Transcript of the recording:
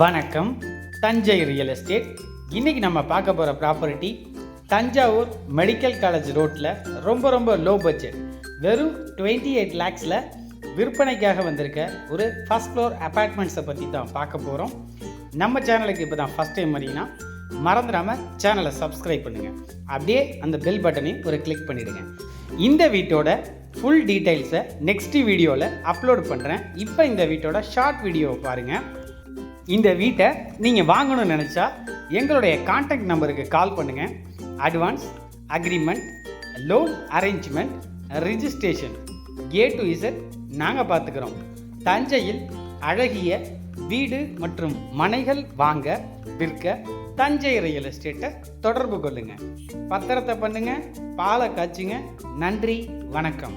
வணக்கம். Thanjai real estate. இன்றைக்கி நம்ம பார்க்க போகிற ப்ராப்பர்ட்டி தஞ்சாவூர் மெடிக்கல் காலேஜ் ரோட்டில் ரொம்ப லோ பட்ஜெட், வெறும் 28 lakhஸில் விற்பனைக்காக வந்திருக்க ஒரு ஃபஸ்ட் ஃப்ளோர் அப்பார்ட்மெண்ட்ஸை பற்றி தான் பார்க்க போகிறோம். நம்ம சேனலுக்கு இப்போ தான் ஃபஸ்ட் டைம் வரீங்கன்னா மறந்துடாமல் சேனலை சப்ஸ்கிரைப் பண்ணுங்கள். அப்படியே அந்த பெல் பட்டனையும் ஒரு கிளிக் பண்ணிவிடுங்க. இந்த வீட்டோட ஃபுல் டீட்டெயில்ஸை நெக்ஸ்ட் வீடியோவில் அப்லோட் பண்ணுறேன். இப்போ இந்த வீட்டோட ஷார்ட் வீடியோவை பாருங்கள். இந்த வீட்டை நீங்கள் வாங்கணும்னு நினச்சா எங்களுடைய கான்டாக்ட் நம்பருக்கு கால் பண்ணுங்கள். Advance, agreement, loan arrangement, registration A to Z நாங்கள் பார்த்துக்கிறோம். தஞ்சையில் அழகிய வீடு மற்றும் மனைகள் வாங்க விற்க தஞ்சை ரியல் எஸ்டேட்டை தொடர்பு கொள்ளுங்கள். பத்திரத்தை பண்ணுங்கள், பாலை காய்ச்சுங்க. நன்றி, வணக்கம்.